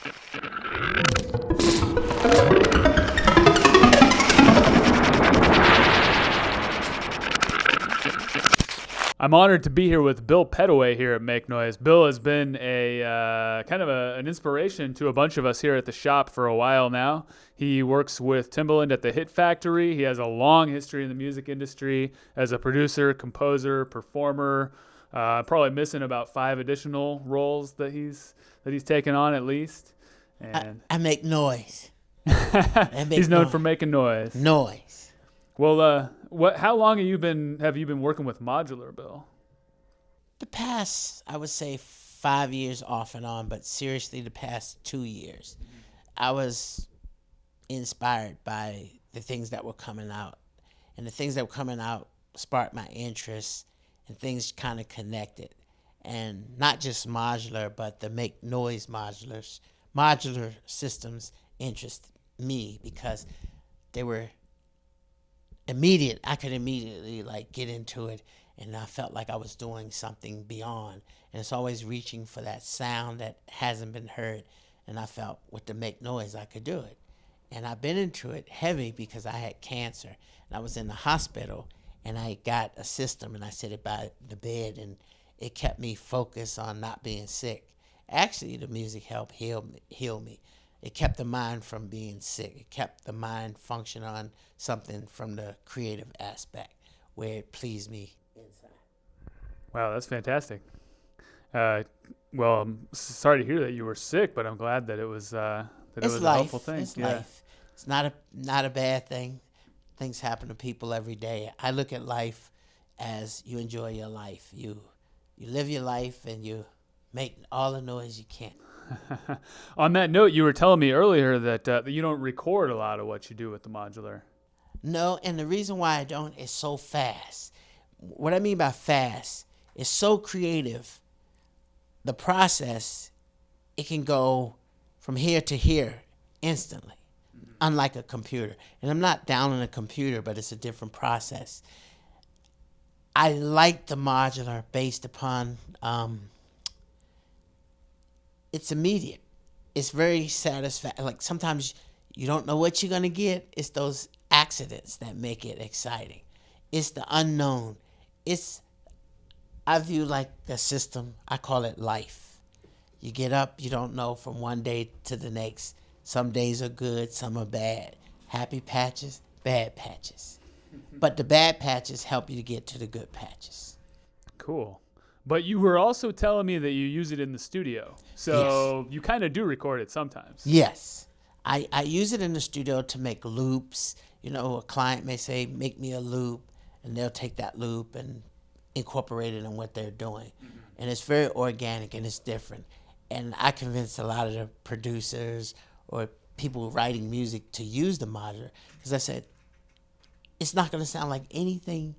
I'm honored to be here with Bill Pettaway here at Make Noise. Bill has been a kind of an inspiration to a bunch of us here at the shop for a while now. He works with Timbaland at the Hit Factory. He has a long history in the music industry as a producer, composer, performer. Probably missing about 5 additional roles that he's taken on at least. And I make noise. He's known for making noise. Noise. Well, how long have you been working with Modular, Bill? The past, I would say 5 years off and on, but seriously the past 2 years. I was inspired by the things that were coming out. And the things that were coming out sparked my interest, and things kind of connected. And not just Modular, but the Make Noise Modulars. Modular systems interest me because they were immediate. I could immediately get into it, and I felt like I was doing something beyond. And it's always reaching for that sound that hasn't been heard. And I felt with the Make Noise I could do it. And I've been into it heavy because I had cancer, and I was in the hospital, and I got a system, and I set it by the bed, and it kept me focused on not being sick. Actually, the music helped heal me. It kept the mind from being sick. It kept the mind function on something from the creative aspect where it pleased me inside. Wow, that's fantastic. Well, I'm sorry to hear that you were sick, but I'm glad that it was a helpful thing. It's life. It's not a bad thing. Things happen to people every day. I look at life as you enjoy your life. You live your life and you make all the noise you can. On that note, you were telling me earlier that you don't record a lot of what you do with the Modular. No, and the reason why I don't is so fast. What I mean by fast is so creative. The process, it can go from here to here instantly, unlike a computer. And I'm not down on a computer, but it's a different process. I like the Modular based upon it's immediate. It's very satisfying. Like sometimes you don't know what you're going to get. It's those accidents that make it exciting. It's the unknown. I view like a system, I call it life. You get up, you don't know from one day to the next. Some days are good, some are bad. Happy patches, bad patches. But the bad patches help you to get to the good patches. Cool. But you were also telling me that you use it in the studio. So Yes. You kind of do record it sometimes. Yes. I use it in the studio to make loops. A client may say, make me a loop, and they'll take that loop and incorporate it in what they're doing. Mm-hmm. And it's very organic and it's different. And I convinced a lot of the producers or people writing music to use the Modular because I said, it's not going to sound like anything.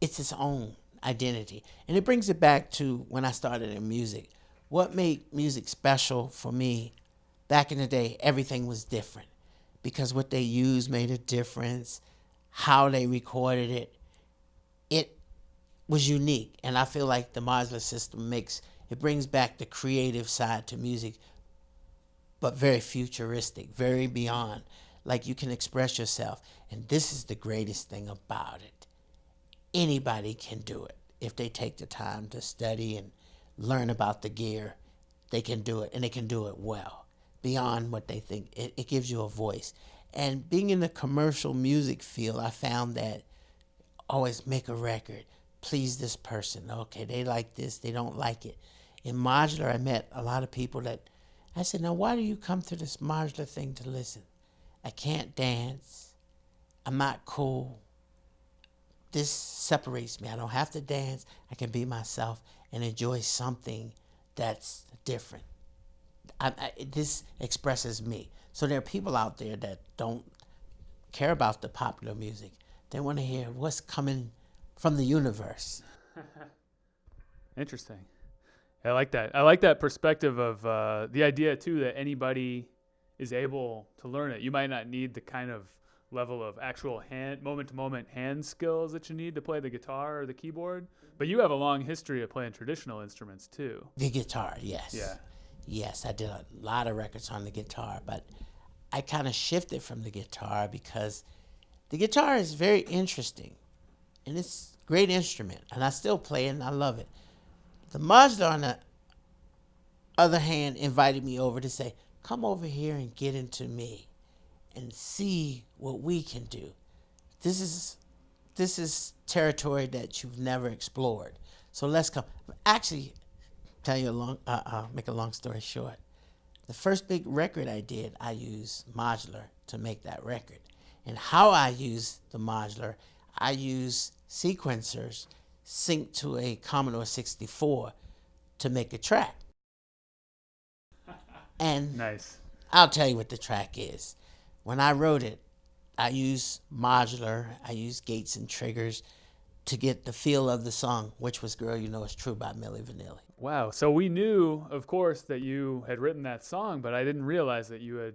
It's its own identity. And it brings it back to when I started in music. What made music special for me back in the day, everything was different because what they used made a difference. How they recorded it, it was unique. And I feel like the Modular system brings back the creative side to music, but very futuristic, very beyond. Like you can express yourself. And this is the greatest thing about it. Anybody can do it. If they take the time to study and learn about the gear, they can do it, and they can do it well, beyond what they think. It gives you a voice. And being in the commercial music field, I found that always make a record, please this person. Okay, they like this, they don't like it. In Modular, I met a lot of people that I said, now why do you come to this Modular thing to listen? I can't dance. I'm not cool. This separates me. I don't have to dance. I can be myself and enjoy something that's different. This expresses me. So there are people out there that don't care about the popular music. They want to hear what's coming from the universe. Interesting. I like that. I like that perspective of the idea, too, that anybody is able to learn it. You might not need the kind of level of actual moment-to-moment hand skills that you need to play the guitar or the keyboard, but you have a long history of playing traditional instruments, too. The guitar, yes. Yeah. Yes, I did a lot of records on the guitar, but I kind of shifted from the guitar because the guitar is very interesting and it's a great instrument and I still play it and I love it. The modular, on the other hand, invited me over to say, come over here and get into me and see what we can do. This is territory that you've never explored. So let's come. Actually, make a long story short. The first big record I did, I used Modular to make that record. And how I use the Modular, I use sequencers synced to a Commodore 64 to make a track. And Nice. I'll tell you what the track is. When I wrote it, I used Modular, I used gates and triggers to get the feel of the song, which was Girl You Know It's True by Milli Vanilli. Wow. So we knew, of course, that you had written that song, but I didn't realize that you had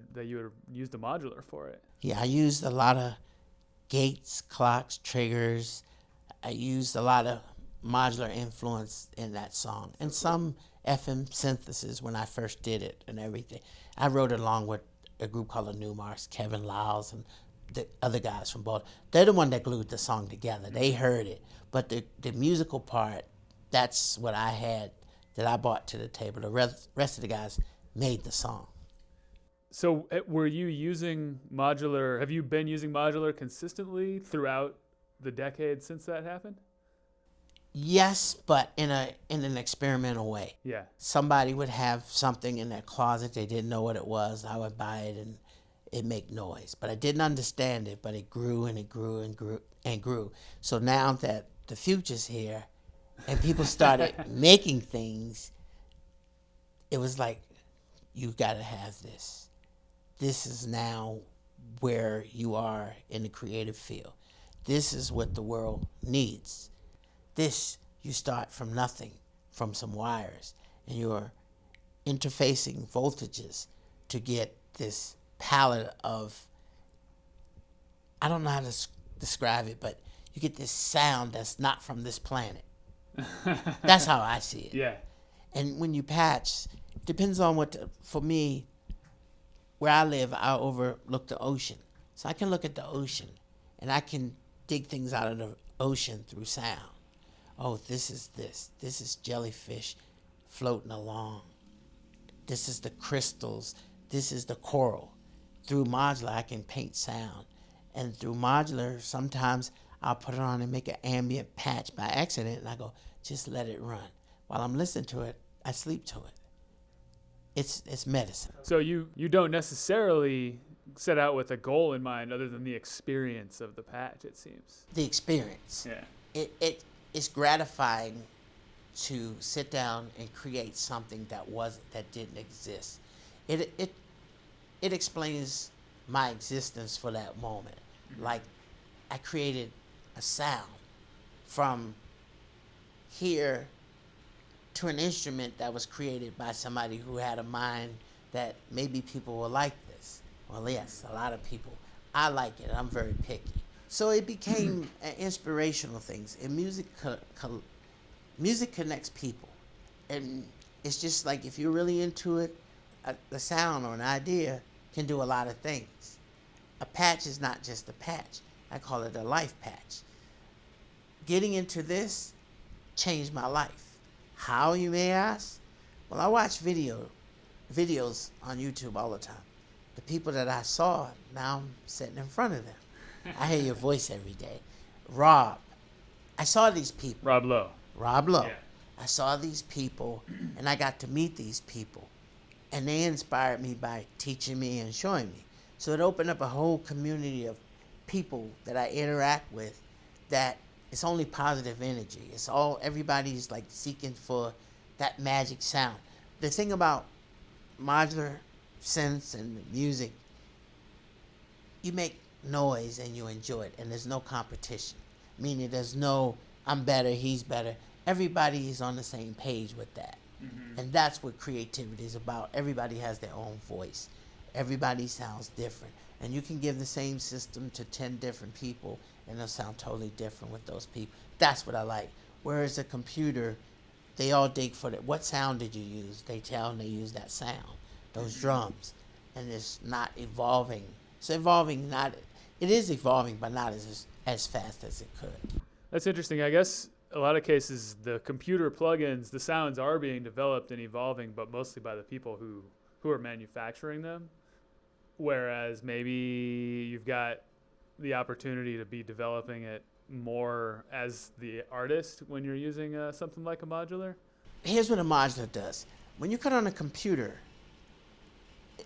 used a modular for it. Yeah, I used a lot of gates, clocks, triggers. I used a lot of modular influence in that song and some FM synthesis when I first did it and everything. I wrote it along with a group called the Numarx, Kevin Lyles and the other guys from Baltimore. They're the one that glued the song together. They heard it. But the musical part, that's what I had that I brought to the table. The rest of the guys made the song. So were you using modular? Have you been using modular consistently throughout the decade since that happened? Yes, but in an experimental way. Yeah. Somebody would have something in their closet, they didn't know what it was. I would buy it and it'd make noise. But I didn't understand it, but it grew and it grew and grew and grew. So now that the future's here and people started making things, it was like, you gotta have this. This is now where you are in the creative field. This is what the world needs. This, you start from nothing, from some wires, and you're interfacing voltages to get this palette of, I don't know how to describe it, but you get this sound that's not from this planet. That's how I see it. Yeah. And when you patch, depends on for me, where I live, I overlook the ocean. So I can look at the ocean and I can dig things out of the ocean through sound. Oh, this is this. This is jellyfish floating along. This is the crystals. This is the coral. Through modular, I can paint sound. And through modular, sometimes I'll put it on and make an ambient patch by accident, and I go, just let it run. While I'm listening to it, I sleep to it. It's medicine. So you don't necessarily set out with a goal in mind other than the experience of the patch, it seems. The experience. Yeah. It's gratifying to sit down and create something that didn't exist. It explains my existence for that moment. Mm-hmm. Like, I created a sound from here to an instrument that was created by somebody who had a mind that maybe people will like this. Well, yes, a lot of people. I like it. I'm very picky. So it became an inspirational thing. And music connects people. And it's just like, if you're really into it, the sound or an idea can do a lot of things. A patch is not just a patch. I call it a life patch. Getting into this changed my life. How, you may ask? Well, I watch videos on YouTube all the time. The people that I saw, now I'm sitting in front of them. I hear your voice every day. Rob. I saw these people. Rob Lowe. Yeah. I saw these people, and I got to meet these people. And they inspired me by teaching me and showing me. So it opened up a whole community of people that I interact with that it's only positive energy. Everybody's like seeking for that magic sound. The thing about modular synths and music, you make noise and you enjoy it, and there's no competition. Meaning there's no, I'm better, he's better. Everybody is on the same page with that. Mm-hmm. And that's what creativity is about. Everybody has their own voice. Everybody sounds different. And you can give the same system to 10 different people and they'll sound totally different with those people. That's what I like. Whereas a computer, they all dig for it. What sound did you use? They tell them they use that sound, those drums. And it's not evolving. It's evolving, it is evolving, but not as fast as it could. That's interesting. I guess a lot of cases, the computer plugins, the sounds are being developed and evolving, but mostly by the people who are manufacturing them. Whereas maybe you've got the opportunity to be developing it more as the artist when you're using something like a modular. Here's what a modular does. When you cut on a computer,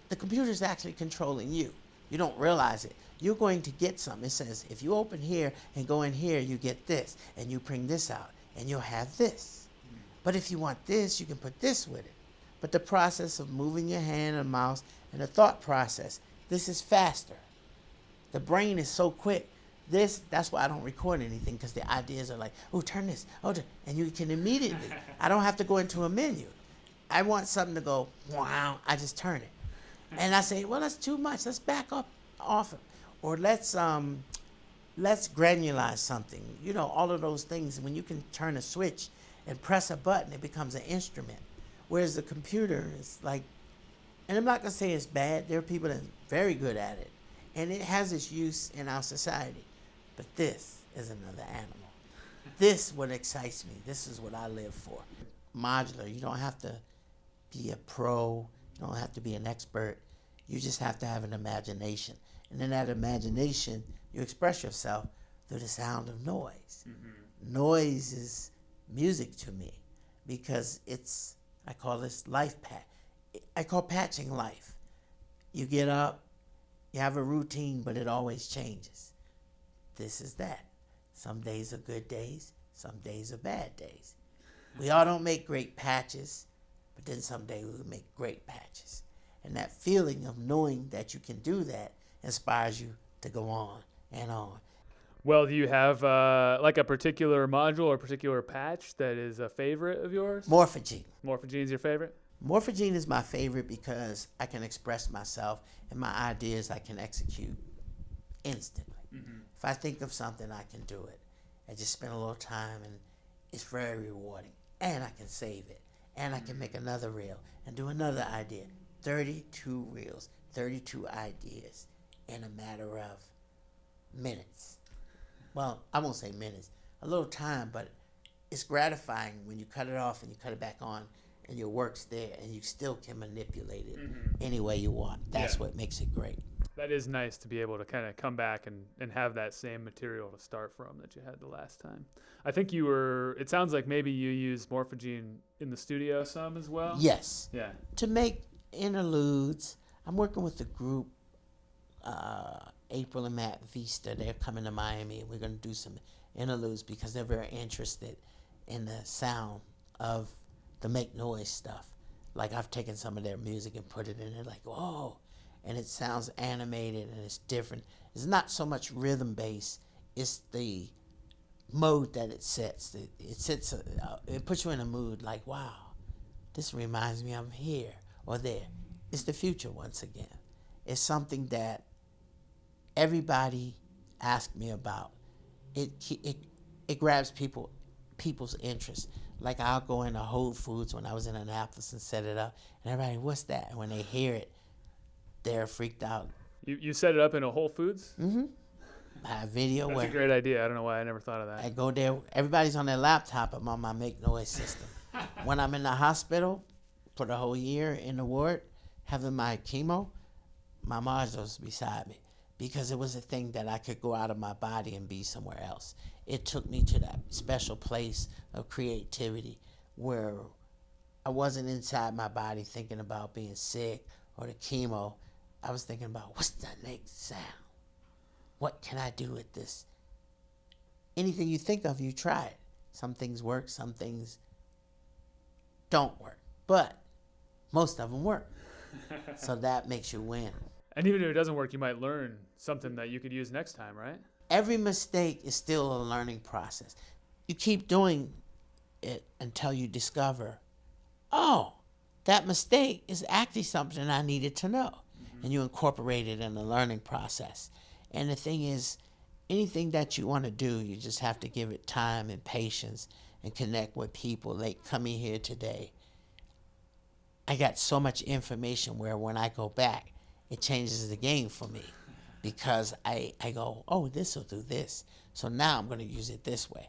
the computer is actually controlling you. You don't realize it. You're going to get something. It says, if you open here and go in here, you get this, and you bring this out, and you'll have this. But if you want this, you can put this with it. But the process of moving your hand and mouse and the thought process, this is faster. The brain is so quick. That's why I don't record anything, because the ideas are like, oh, turn this, and you can immediately. I don't have to go into a menu. I want something to go, wow, I just turn it. And I say, well, that's too much. Let's back up off it. Or let's granulize something. You know, all of those things. When you can turn a switch and press a button, it becomes an instrument. Whereas the computer is like, and I'm not going to say it's bad. There are people that are very good at it. And it has its use in our society. But this is another animal. This is what excites me. This is what I live for. Modular, you don't have to be a pro. You don't have to be an expert. You just have to have an imagination. And in that imagination, you express yourself through the sound of noise. Mm-hmm. Noise is music to me because I call this life patch. I call patching life. You get up, you have a routine, but it always changes. This is that. Some days are good days, some days are bad days. We all don't make great patches, but then someday we'll make great patches. And that feeling of knowing that you can do that inspires you to go on and on. Well, do you have like a particular module or particular patch that is a favorite of yours? Morphogene. Morphogene's your favorite? Morphogene is my favorite because I can express myself, and my ideas I can execute instantly. Mm-hmm. If I think of something, I can do it. I just spend a little time, and it's very rewarding. And I can save it. And I can make another reel and do another idea. 32 reels, 32 ideas in a matter of minutes. Well, I won't say minutes, a little time, but it's gratifying when you cut it off and you cut it back on and your work's there and you still can manipulate it any way you want. That's what makes it great. That is nice to be able to kind of come back and have that same material to start from that you had the last time. I think it sounds like maybe you used Morphogene in the studio some as well? Yes. Yeah. To make interludes, I'm working with the group, April and Matt Vista. They're coming to Miami, and we're going to do some interludes because they're very interested in the sound of the make noise stuff. Like I've taken some of their music and put it in there, like, whoa. And it sounds animated and it's different. It's not so much rhythm bass, it's the mode that it sets. It puts you in a mood like, wow, this reminds me I'm here or there. It's the future once again. It's something that everybody asks me about. It grabs people's interest. Like I'll go into Whole Foods when I was in Annapolis and set it up, and everybody, what's that? And when they hear it, they're freaked out. You set it up in a Whole Foods? Mm-hmm. I have video. That's a great idea. I don't know why I never thought of that. I go there. Everybody's on their laptop. I'm on my make noise system. When I'm in the hospital for the whole year in the ward, having my chemo, my modular's beside me because it was a thing that I could go out of my body and be somewhere else. It took me to that special place of creativity where I wasn't inside my body thinking about being sick or the chemo. I was thinking about what's the next sound? What can I do with this? Anything you think of, you try it. Some things work, some things don't work. But most of them work. So that makes you win. And even if it doesn't work, you might learn something that you could use next time, right? Every mistake is still a learning process. You keep doing it until you discover, oh, that mistake is actually something I needed to know. And you incorporate it in the learning process. And the thing is, anything that you want to do, you just have to give it time and patience and connect with people. Like coming here today, I got so much information where when I go back, it changes the game for me, because I go, oh, this will do this. So now I'm going to use it this way.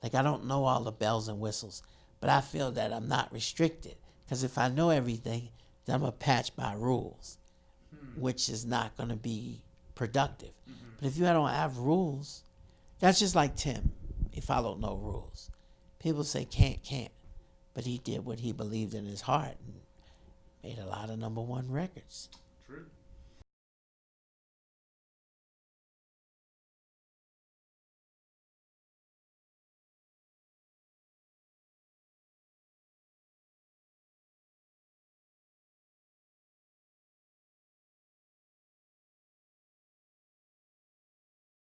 Like, I don't know all the bells and whistles, but I feel that I'm not restricted, because if I know everything, then I'm going to patch by rules, which is not going to be productive. But if you don't have rules, that's just like Tim. He followed no rules. People say can't. But he did what he believed in his heart and made a lot of #1 records. True.